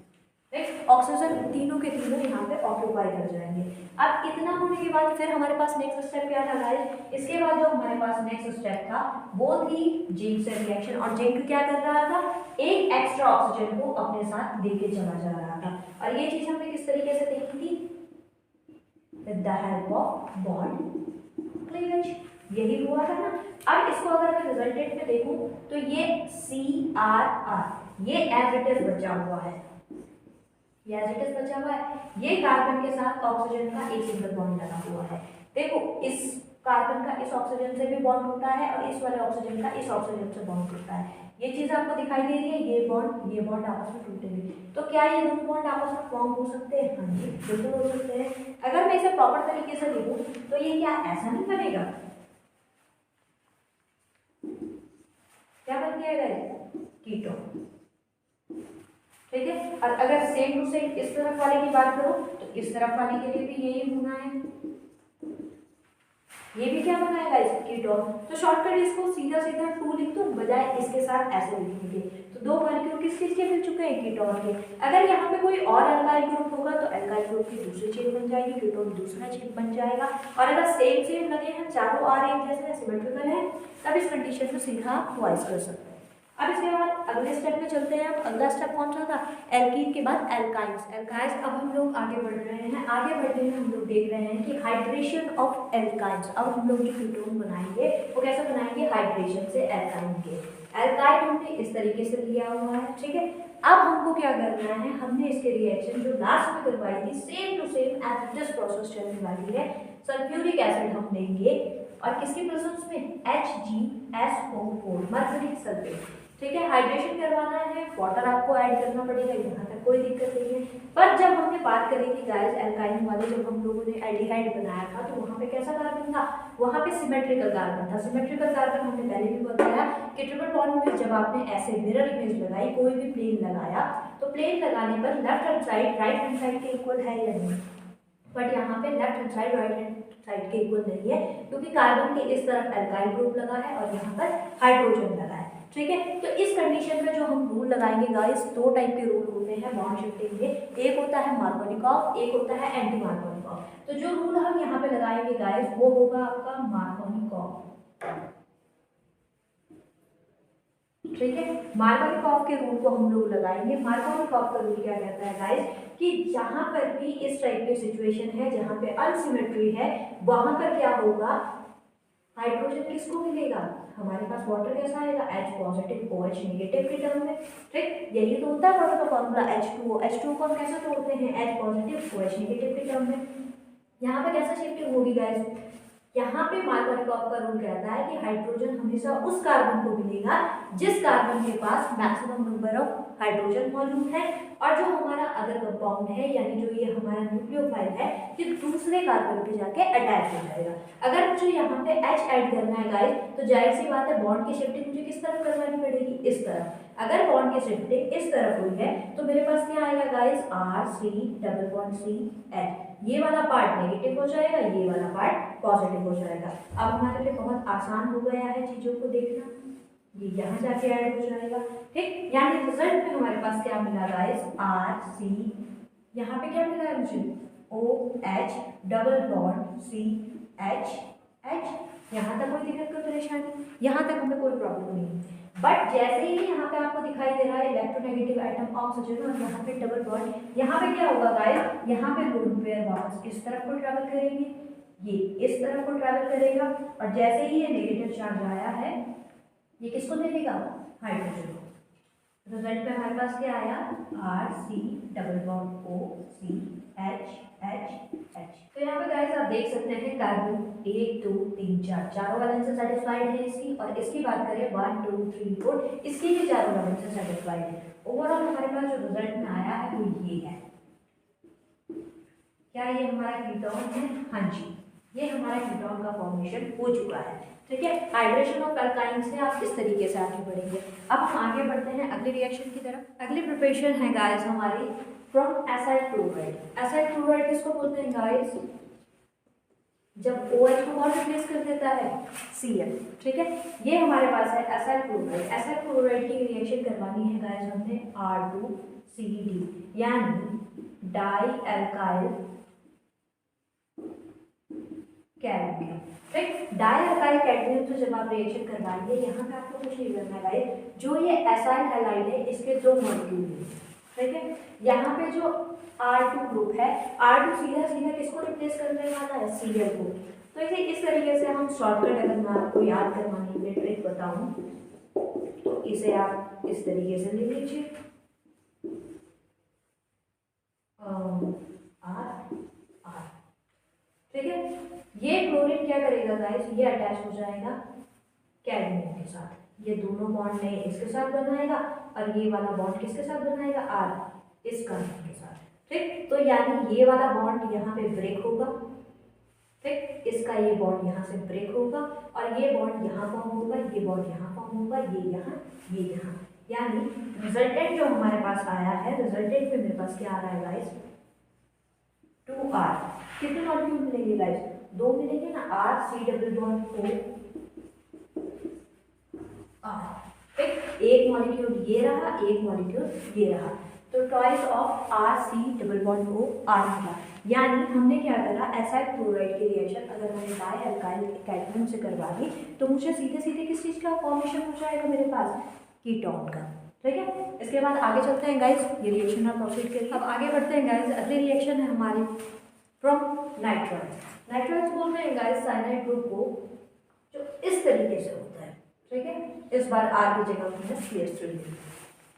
A: नेक्स्ट ऑक्सीजन तीनों के तीनों यहाँ पे ऑक्यूपाई कर जाएंगे। अब इतना होने के बाद फिर हमारे पास नेक्स्ट स्टेप क्या था गाइस, इसके बाद जो हमारे पास नेक्स्ट स्टेप था वो थी जिंक से रिएक्शन, और जिंक क्या कर रहा था, एक एक्स्ट्रा ऑक्सीजन को अपने साथ लेके चला जा रहा था। और ये चीज हमने किस तरीके से देखी थी, with the help of bond cleavage, यही हुआ था ना। अब इसको अगर मैं रिजल्टेंट में देखूं तो ये CRR, ये एज इट इज बचा हुआ है, ये एज इट इज बचा हुआ है, ये कार्बन के साथ ऑक्सीजन का एक सिंगल बॉन्ड लगा हुआ है। देखो इस कार्बन का इस ऑक्सीजन से भी बॉन्ड होता है और इस वाले ऑक्सीजन का इस ऑक्सीजन से बॉन्ड होता है, ये चीज आपको दिखाई दे रही है, ये बॉन्ड आपस में टूटेंगे। तो क्या ये दोनों बॉन्ड आपस में फॉर्म हो सकते हैं, हाँ जी बिल्कुल हो सकते हैं। अगर मैं इसे प्रॉपर तरीके से लिखूं तो ये क्या ऐसा नहीं बनेगा, क्या बन गया कीटोन, ठीक है। और अगर सेम टू सेम इस तरफ वाले की बात करो तो इस तरफ वाले के लिए भी यही होना है, ये भी क्या बनाएगा इस कीटोन। तो शॉर्टकट इसको सीधा सीधा 2 लिख दो, बजाय इसके साथ ऐसे लिखेंगे। तो 2 मॉलिक्यूल किस चीज के मिल चुके हैं, कीटोन के। अगर यहाँ पे कोई और अल्काइल ग्रुप होगा तो अल्काइल ग्रुप की दूसरी चेन बन जाएगी, कीटोन दूसरा चेन बन जाएगा। और अगर सेम लगे हैं, चारों आर एक जैसे सिमेट्रिकल है, तब इस कंडीशन में सीधा वाइज कर सकते हैं। अब इसके बाद अगले स्टेप में चलते हैं। अब अगला स्टेप कौन सा था, एल्कीन के बाद एल्काइंस। एल्काइंस अब हम लोग आगे बढ़ रहे हैं, आगे बढ़ते हुए हम लोग देख रहे हैं कि हाइड्रेशन ऑफ एल्काइंस। अब हम लोग जो कीटोन बनाएंगे वो कैसे बनाएंगे, हाइड्रेशन से एल्काइन के। एल्काइन हमने इस तरीके से लिया हुआ है, ठीक है। अब हमको क्या करना है, हमने इसके रिएक्शन जो लास्ट में करवाई थी same to same as this process चलने वाली है। सल्फ्यूरिक एसिड हम लेंगे और किसके प्रेजेंस में, HgSO4 मर्क्यूरिक सल्फेट, ठीक है। हाइड्रेशन करवाना है, वाटर आपको ऐड करना पड़ेगा, यहाँ तक कोई दिक्कत नहीं है। पर जब हमने बात करी थी गाइस एल्काइन वाले, जब हम लोगों ने एल्डिहाइड बनाया था तो वहाँ पे कैसा कार्बन था, वहाँ पे सिमेट्रिकल कार्बन था। सिमेट्रिकल कार्बन हमने पहले भी बताया कि ट्रिपल बॉन्ड में जब आपने ऐसे मिरर इमेज लगाई, कोई भी प्लेन लगाया, तो प्लेन लगाने पर left hand side right hand side के इक्वल है या नहीं, बट यहाँ पे left hand side right hand side के इक्वल नहीं है, क्योंकि कार्बन के इस तरफ एल्काइल ग्रुप लगा है और यहाँ पर हाइड्रोजन लगा है, ठीक है। तो इस कंडीशन में जो हम रूल लगाएंगे गाइस, 2 टाइप के रूल होते हैं बॉन्ड शिफ्टिंग के, एक होता है मार्कोनिकॉफ, एक होता है एंटी मार्कोनिकॉफ। तो जो रूल हम यहाँ पे लगाएंगे गाइस वो होगा आपका मार्कोनिकॉफ, ठीक है। मार्कोनिकॉफ के रूल को हम लोग लगाएंगे। मार्कोनिकॉफ का रूल क्या कहता है गाइस, कि जहां पर भी इस टाइप की सिचुएशन है, जहां पे अनसिमेट्री है, वहां पर क्या होगा, हाइड्रोजन किसको मिलेगा, हमारे पास वाटर कैसा आएगा, H पॉजिटिव OH नेगेटिव के टर्म में, ठीक। यही तो होता है वाटर का फॉर्मूला H2O को हम कैसे तोड़ते हैं, H पॉजिटिव OH नेगेटिव के टर्म में। यहाँ पे कैसा शिफ्टिंग होगी गाइस, यहाँ पे मार्कोनिकॉफ का रूल कहता है कि हाइड्रोजन हमेशा उस कार्बन को मिलेगा जिस कार्बन के पास मैक्सिमम नंबर ऑफ हाइड्रोजन मौजूद है, और जो हमारा अदर कंपाउंड है, यानी जो ये हमारा न्यूक्लियोफाइल है, ये दूसरे कार्बन पे जाके अटैच हो जाएगा। अगर मुझे यहाँ पे H ऐड करना है गाइस, तो जाहिर सी बात है बॉन्ड की शिफ्टिंग मुझे किस तरफ करवानी पड़ेगी, इस तरफ। अगर बॉन्ड की शिफ्टिंग इस तरफ हुई है तो मेरे पास क्या आएगा गाइस, RC⋯CH, ये वाला पार्ट नेगेटिव हो जाएगा, ये वाला पार्ट पॉजिटिव हो जाएगा। अब हमारे लिए बहुत आसान हो गया है चीजों को देखना, ये यहाँ जाके ऐड हो जाएगा, ठीक। यानी रिजल्ट में हमारे पास क्या मिला गाइस, RC, यहाँ पे क्या मिला है मुझे, OH डबल बॉन्ड CH, यहाँ तक कोई दिक्कत कोई परेशानी, यहाँ तक हमें कोई प्रॉब्लम नहीं। बट जैसे ही यहाँ पे आपको दिखाई दे रहा है इलेक्ट्रोनेगेटिव आइटम ऑक्सीजन और यहाँ पे डबल बॉन्ड, यहाँ पे क्या होगा गाइस, यहाँ पे लोन पेयर वापस इस तरफ को ट्रैवल करेंगे, ये इस तरफ को ट्रैवल करेगा, और जैसे ही ये नेगेटिव चार्ज आया है ये किसको दे देगा, हाइड्रोजन को। रिजल्ट में हमारे पास क्या आया, RC⋯OCH। तो यहाँ पे गाइस आप देख सकते हैं कार्बन 1 2 3 4 चारों वैलेंस से सेटिस्फाइड है इसकी, और इसकी बात करें 1 2 3 4 इसकी भी चारों वैलेंस से सेटिस्फाइड है। ओवरऑल हमारे पास जो रिजल्ट में आया है वो ये है। क्या ये हमारा कीटोन है, हाँ जी, ये हमारा कीटोन का फॉर्मेशन हो चुका है। ठीक है, हाइड्रेशन ऑफ अल्काइन से आप इस तरीके से आगे बढ़ेंगे। अब हम आगे बढ़ते हैं अगले रिएक्शन की तरफ। अगली प्रिपरेशन है गाइस हमारी from aside chloride. Aside chloride किसको बोलते हैं गाइस? जब OH को कौन रिप्लेस कर देता है? Cl। ठीक है, ये हमारे पास है एसाइड क्लोराइड। एसाइड क्लोराइड की रिएक्शन करवानी है गाइस हमने R2CD, यानी डाई एल्काइल कैडमियम। ठीक, डाई एल्काइल कैडमियम से जब आप रिएक्शन करवाएंगे, यहाँ पे आपको कुछ नहीं करना है, जो ये एसाइल हैलाइड है इसके दो मॉलिक्यूल हैं। ठीक है, यहाँ पे जो R2 ग्रुप है, R2 सीधा सीधा किसको रिप्लेस करने वाला है? Cl को। तो इसे इस तरीके से हम शॉर्टकट, अगर मैं आपको याद करवाने के लिए ट्रिक बताऊं तो इसे आप इस तरीके से ले लीजिए, R। ठीक है, ये क्लोरीन क्या करेगा गाइस? ये अटैच हो जाएगा कैडमियम के साथ। ये दोनों बॉन्ड नए इसके साथ बनाएगा और ये वाला बॉन्ड किसके साथ बनाएगा? R, इस कार्बन के साथ। ठीक, तो यानी ये वाला बॉन्ड यहाँ पे ब्रेक होगा। ठीक, इसका ये बॉन्ड यहाँ से ब्रेक होगा और ये बॉन्ड यहाँ फॉर्म होगा, ये बॉन्ड यहाँ फॉर्म होगा, ये यहाँ, ये यहाँ। यानी रिजल्टेंट जो हमारे पास आया है, रिजल्टेंट में मेरे पास क्या आ रहा है गाइस? 2R। कितने मॉलिक्यूल मिलेंगे गाइस? 2 मिलेंगे ना, R C double bond O R। ठीक, एक मॉलिक्यूल ये रहा, एक मॉलिक्यूल ये रहा, तो twice of R C double bond O R मिला। यानी हमने क्या करा, एसाइड क्लोराइड की रिएक्शन अगर मैंने डाई एल्काइल कैडमियम से करवा दी तो मुझे सीधे सीधे किस चीज़ का फॉर्मेशन हो जाएगा मेरे पास? कीटोन का। ठीक है, इसके बाद आगे चलते हैं गाइस, ये रिएक्शन आप प्रोसीड करिए। अब आगे बढ़ते हैं गाइस, अगली रिएक्शन है हमारी फ्रॉम नाइट्राइड्स। नाइट्राइड्स बोलते हैं गाइस साइनाइड ग्रुप को जो इस तरीके से होता है। ठीक है, इस बार R की जगह हमने CH3 ली।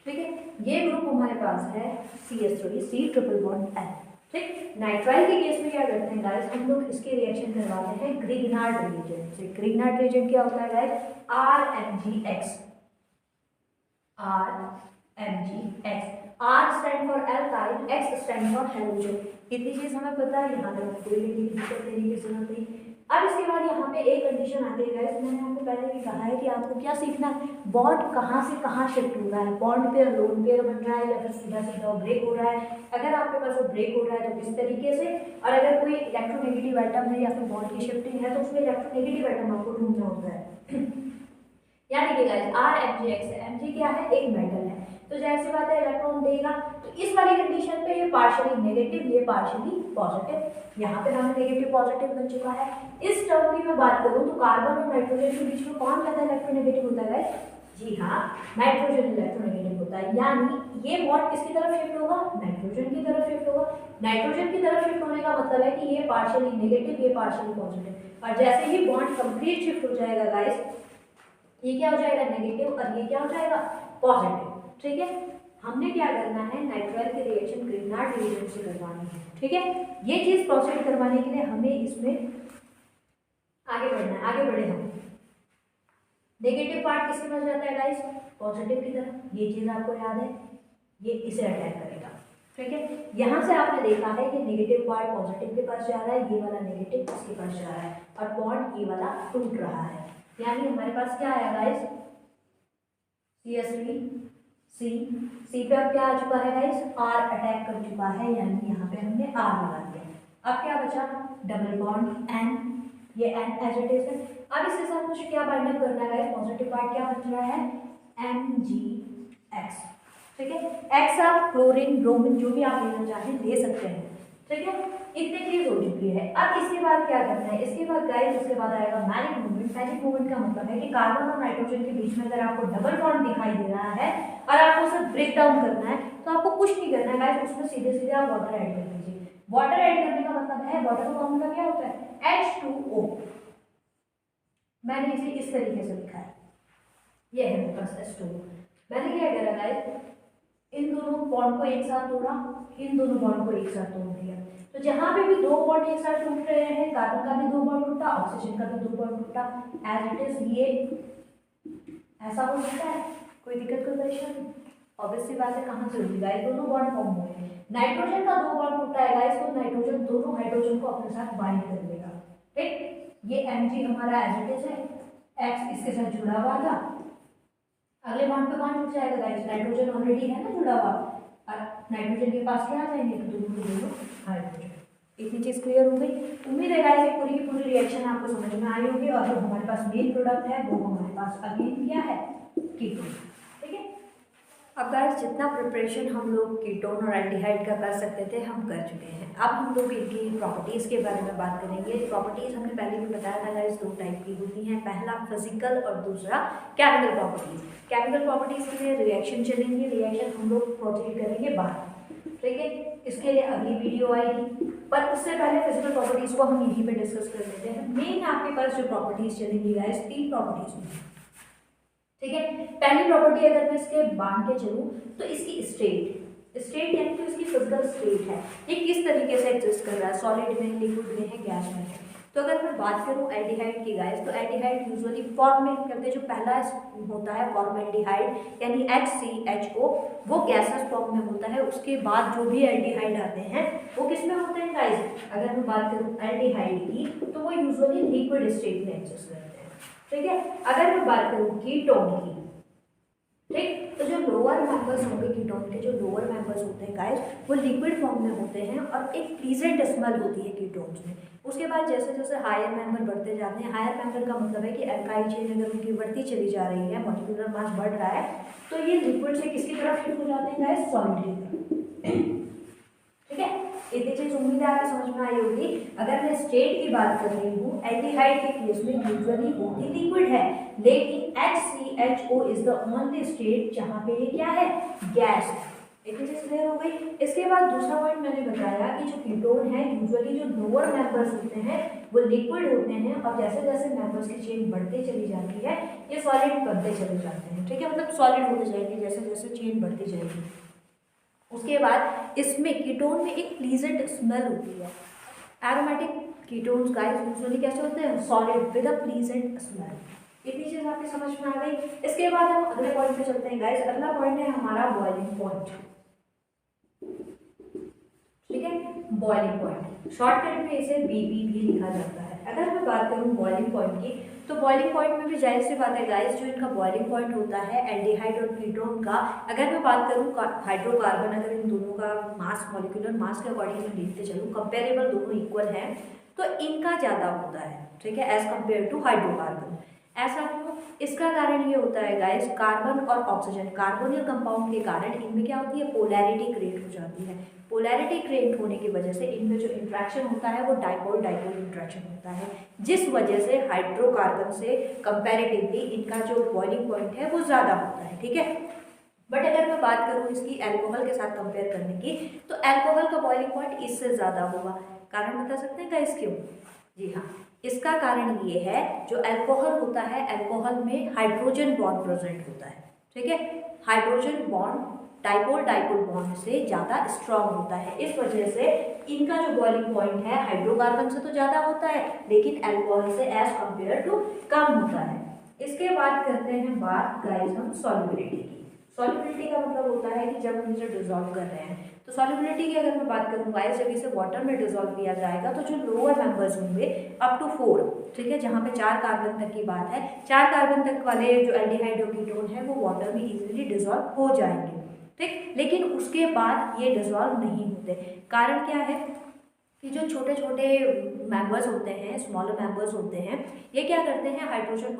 A: ठीक है, ये ग्रुप हमारे पास है CH3, C triple bond N। ठीक, नाइट्राइल के केस में क्या करते हैं गाइस, हम लोग इसके रिएक्शन करवाते हैं ग्रिग्नार्ड रिएजेंट से। ग्रिग्नार्ड रिएजेंट क्या होता है guys? RMgX। RMgX, R stand for alkyl, X stand for halogen. इतनी चीज हमें पता है, यहाँ तक कोई दिक्कत देने की जरूरत नहीं। अब इसके बाद यहाँ पे एक कंडीशन आती है गाइस, मैंने आपको पहले भी कहा है कि आपको क्या सीखना है, बॉन्ड कहाँ से कहाँ शिफ्ट हो रहा है, बॉन्ड पेयर लोन पेयर बन रहा है या फिर सीधा सीधा ब्रेक हो रहा है। अगर आपके पास वो ब्रेक हो रहा है तो किस तरीके से, और अगर कोई इलेक्ट्रोनेगेटिव आइटम है या फिर बॉन्ड की शिफ्टिंग है तो उसमें इलेक्ट्रोनेगेटिव आइटम आपको ढूंढना होता है। यानी कि गाइस RMgX है, Mg क्या है? एक मेटल है, तो जाहिर सी बात है इलेक्ट्रॉन देगा। तो इस वाली कंडीशन पे ये पार्शियली नेगेटिव, ये पार्शियली पॉजिटिव। यहाँ पे हमें नेगेटिव पॉजिटिव बन चुका है। इस टर्म की मैं बात करूँ तो कार्बन और नाइट्रोजन के बीच में कौन ज्यादा इलेक्ट्रोनेगेटिव होता है? जी हाँ, नाइट्रोजन इलेक्ट्रोनेगेटिव होता है। यानी ये बॉन्ड किसकी तरफ शिफ्ट होगा? नाइट्रोजन की तरफ शिफ्ट होगा। नाइट्रोजन की तरफ शिफ्ट होने का मतलब है कि ये पार्शियली नेगेटिव, ये पार्शियली पॉजिटिव। और जैसे ही बॉन्ड कंप्लीट शिफ्ट हो जाएगा गाइस, ये क्या हो जाएगा? नेगेटिव, और ये क्या हो जाएगा? पॉजिटिव। ठीक है, हमने क्या करना है, नाइट्राइल की रिएक्शन ग्रिग्नार्ड रिएजेंट से करवानी है। ठीक है, ये चीज प्रोसीड करवाने के लिए हमें इसमें आगे बढ़ना है। आगे बढ़े हम, नेगेटिव पार्ट किसके पास जाता है गाइस? पॉजिटिव की तरफ। ये चीज आपको याद है, ये इसे अटैक करेगा। ठीक है, यहाँ से आपने देखा है कि नेगेटिव पार्ट पॉजिटिव के पास जा रहा है, ये वाला नेगेटिव इसके पास जा रहा है और बॉन्ड ये वाला टूट रहा है। यानी हमारे पास क्या आया गाइस? CH3 C पे अब क्या आ चुका है गाइस? R अटैक कर चुका है, यानी यहाँ पे हमने R लगा दिया। अब क्या बचा? डबल बॉन्ड N, ये N एज इट इज है। अब इसके साथ मुझे क्या बाइंड अप करना है गाइस? पॉजिटिव पार्ट क्या बच रहा है? MgX। ठीक है, X आप क्लोरीन ब्रोमीन जो भी आप लेना चाहें ले सकते हैं। ठीक है, इतनी चीज हो चुकी है। अब इसके बाद क्या करना है? इसके बाद गाइस, इसके बाद आएगा मैजिक मूवमेंट। मैजिक मूवमेंट का मतलब है कि कार्बन और नाइट्रोजन के बीच में अगर आपको डबल बॉन्ड दिखाई दे रहा है और आपको उसे ब्रेक डाउन करना है तो आपको कुछ नहीं करना है गाइस, उसमें सीधे सीधे आप वाटर ऐड कर दीजिए। वाटर ऐड करने का मतलब है, वाटर का फॉर्मूला क्या होता है? H2O। मैंने इसे इस तरीके से लिखा है, ये है मेरे पास H2O। मैंने क्या करा गाइस, इन दोनों बॉन्ड को एक साथ तोड़ा, इन दोनों बॉन्ड को एक साथ तोड़ दिया। तो जहां पे भी दो बॉन्ड एक साथ टूट रहे हैं, कार्बन का भी दो बॉन्ड टूटा, ऑक्सीजन का भी दो बॉन्ड टूटा, एज इट इज ये ऐसा हो सकता है। कोई दिक्कत, कोई परेशानी? ऑब्वियसली बात है, कहाँ से होगी गाइस? दोनों बॉन्ड फॉर्म हुए हैं। नाइट्रोजन का दो बॉन्ड टूटा है गाइस, तो नाइट्रोजन दोनों हाइड्रोजन को अपने साथ बाइंड कर लेगा। ठीक, ये Mg हमारा एज इट इज है, X इसके साथ जुड़ा हुआ था, अगले बॉन्ड पे कौन जुड़ जाएगा गाइस, नाइट्रोजन ऑलरेडी है ना जुड़ा हुआ, और नाइट्रोजन के पास क्या आ जाएंगे, तो दोनों हाइड्रोजन। इतनी चीज क्लियर हो गई। उम्मीद है गाइस ये पूरी की पूरी रिएक्शन आपको समझ में आई होगी, और जो हमारे पास मेन प्रोडक्ट है वो हमारे पास अगेन क्या है, कीटोन। ठीक है, अब गाइस जितना प्रिपरेशन हम लोग कीटोन और एल्डिहाइड का कर सकते थे हम कर चुके हैं। अब हम लोग इनकी प्रॉपर्टीज़ के बारे में बात करेंगे। प्रॉपर्टीज़ हमने पहले भी बताया था गाइस, दो टाइप की होती हैं, पहला फिजिकल और दूसरा केमिकल प्रॉपर्टीज़। केमिकल प्रॉपर्टीज़ के लिए रिएक्शन चलेंगे, रिएक्शन हम लोग प्रोसीड करेंगे बाहर, ठीक है, इसके लिए अगली वीडियो आएगी, पर उससे पहले फिजिकल प्रॉपर्टीज़ को हम यहीं पे डिस्कस कर लेते हैं। मेन आपके पास जो प्रॉपर्टीज़ चलेंगी गाइस, तीन प्रॉपर्टीज़ होंगी, ठीक है। पहली प्रॉपर्टी अगर मैं इसके बांध के चलूँ तो इसकी स्टेट यानी कि इसकी फिजिकल स्टेट है, ये किस तरीके से एग्जिस्ट कर रहा है, सॉलिड में, लिक्विड में है, गैस में है। तो अगर मैं बात करूँ एल्डिहाइड की गाइस, तो एल्डिहाइड यूजुअली फॉर्म करते जो पहला होता है फॉर्मल्डिहाइड यानी HCHO, वो गैसेस फॉर्म में होता है। उसके बाद जो भी एल्डिहाइड आते हैं वो किस में होते हैं गाइस, अगर मैं बात करूँ एल्डिहाइड की तो वो यूजुअली लिक्विड स्टेट में एग्जिस्ट करते हैं, ठीक है। अगर मैं बात करूँ कीटोन की, ठीक, तो जो लोअर मेंबर्स होंगे कीटोन के, जो लोअर मेंबर्स होते हैं गाइस, वो लिक्विड फॉर्म में होते हैं और एक प्लीजेंट स्मेल होती है कीटोन्स में। उसके बाद जैसे जैसे हायर मेंबर बढ़ते जाते हैं, हायर मेंबर का मतलब है कि अल्काइल चेन अगर उनकी बढ़ती चली जा रही है, मॉलिक्यूलर मास बढ़ रहा है, तो ये लिक्विड से किसकी तरफ शिफ्ट हो जाते हैं गाइस, सॉलिड की तरफ, ठीक है। इतनी चीज उम्मीद है आपको समझ में आई होगी। अगर मैं स्टेट की बात कर रही हूँ, एल्डिहाइड के केस में यूजुअली होती लिक्विड है, लेकिन HCHO is the only state जहाँ पे ये क्या है, गैस है। इतनी चीज क्लियर हो गई। इसके बाद दूसरा पॉइंट मैंने बताया कि जो कीटोन है यूजुअली जो लोअर मेंबर्स होते हैं वो लिक्विड होते हैं, और जैसे जैसे मेंबर्स की चेन बढ़ते चली जाती है ये सॉलिड बनते चले जाते हैं, ठीक है, मतलब सॉलिड होते जाएंगे जैसे जैसे चेन बढ़ती जाएगी। उसके बाद इसमें कीटोन में एक प्लीजेंट स्मेल होती है। एरोमेटिक कीटोन्स गाइस यूजुअली कैसे होते हैं, solid with a pleasant smell. इतनी चीज आपकी समझ में आ गई। इसके बाद हम अगले पॉइंट पे चलते हैं गाइस। अगला पॉइंट है हमारा बॉइलिंग पॉइंट, ठीक है, बॉइलिंग पॉइंट, शॉर्टकट में इसे BB भी लिखा जाता है। अगर मैं बात करूँ बॉइलिंग पॉइंट की, तो बॉइलिंग पॉइंट में भी जाहिर सी बात है गाइस, जो इनका बॉइलिंग पॉइंट होता है एल्डिहाइड और कीटोन का, अगर मैं बात करूँ हाइड्रोकार्बन, अगर इन दोनों का मास, मॉलिक्यूलर मास के अकॉर्डिंग मैं देखते चलूँ, कंपेरेबल दोनों इक्वल हैं, तो इनका ज़्यादा होता है, ठीक है, एज कम्पेयर टू हाइड्रोकार्बन। ऐसा क्यों, इसका कारण ये होता है गाइस, कार्बन और ऑक्सीजन कार्बोनिल कंपाउंड के कारण इनमें क्या होती है, पोलैरिटी क्रिएट हो जाती है। पोलैरिटी क्रिएट होने की वजह से इनमें जो इंट्रैक्शन होता है वो डाइपोल डाइपोल इंट्रैक्शन होता है, जिस वजह से हाइड्रोकार्बन से कंपैरेटिवली इनका जो बॉइलिंग पॉइंट है वो ज़्यादा होता है, ठीक है। बट अगर मैं बात करूँ इसकी अल्कोहल के साथ कंपेयर करने की, तो अल्कोहल का बॉइलिंग पॉइंट इससे ज़्यादा होगा। कारण बता सकते हैं गाइस क्यों? जी हाँ, इसका कारण ये है, जो अल्कोहल होता है, अल्कोहल में हाइड्रोजन बॉन्ड प्रेजेंट होता है, ठीक है, hydrogen bond dipole dipole bond से ज़्यादा स्ट्रॉन्ग होता है। इस वजह से इनका जो बॉइलिंग पॉइंट है हाइड्रोकार्बन से तो ज़्यादा होता है, लेकिन अल्कोहल से एज कंपेयर टू कम होता है। इसके बाद करते हैं बात गाइस हम सॉल्युबिलिटी की। सॉल्युबिलिटी का मतलब होता है कि जब हम इसे डिजोल्व कर रहे हैं, तो सॉल्युबिलिटी की अगर मैं बात करूँ गाइस, जब इसे वाटर में डिजोल्व किया जाएगा तो जो लोअर मेंबर्स होंगे अप टू 4, ठीक है, जहाँ पे 4 कार्बन तक की बात है, 4 कार्बन तक वाले जो एल्डिहाइड और कीटोन है वो वाटर में इजीली डिजोल्व हो जाएंगे, ठीक, लेकिन उसके बाद ये डिजोल्व नहीं होते। कारण क्या है कि जो छोटे छोटे मेंबर्स होते हैं, स्मॉलर मेंबर्स होते हैं, ये क्या करते हैं, हाइड्रोजन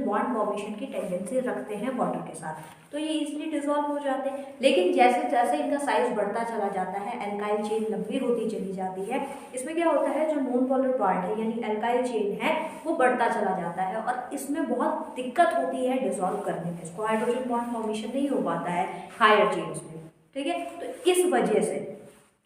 A: बॉन्ड फॉर्मेशन की टेंडेंसी रखते हैं वाटर के साथ, तो ये इजीली डिजोल्व हो जाते हैं। लेकिन जैसे जैसे इनका साइज बढ़ता चला जाता है, अल्काइल चेन लंबी होती चली जाती है, इसमें क्या होता है, जो नॉन पोलर पार्ट है यानी अल्काइल चेन है वो बढ़ता चला जाता है, और इसमें बहुत दिक्कत होती है डिजोल्व करने में, इसको हाइड्रोजन बॉन्ड फॉर्मेशन नहीं हो पाता है हायर चेन्स में, ठीक है। तो इस वजह से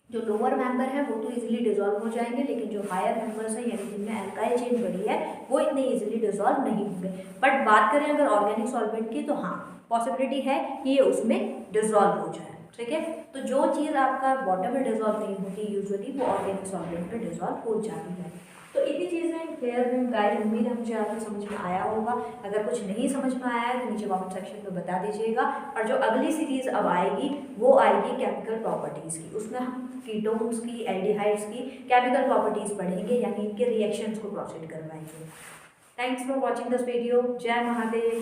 A: जो लोअर मेंबर है वो तो इजीली डिजोल्व हो जाएंगे, लेकिन जो हायर मेंबर्स है यानी जिनमें अल्काइल चेन बड़ी है वो इतने इजीली डिजोल्व नहीं होंगे। बट बात करें अगर ऑर्गेनिक सॉल्वेंट की, तो हाँ पॉसिबिलिटी है कि ये उसमें डिजोल्व हो जाए, ठीक है। तो जो चीज़ आपका वाटर में डिजोल्व नहीं होती यूजुअली, वो ऑर्गेनिक सॉल्वेंट में डिजोल्व हो जाती है। तो इतनी चीज़ें क्लियर हुई गाइस, उम्मीद है मुझे आपको समझ में आया होगा। अगर कुछ नहीं समझ में आया है तो नीचे कमेंट सेक्शन में बता दीजिएगा। और जो अगली सीरीज अब आएगी वो आएगी केमिकल प्रॉपर्टीज़ की, उसमें हम कीटोन्स की, एल्डिहाइड्स की केमिकल प्रॉपर्टीज़ पढ़ेंगे, यानी इनके रिएक्शंस को प्रोसीड करवाएंगे। Thanks for watching this video. जय महादेव।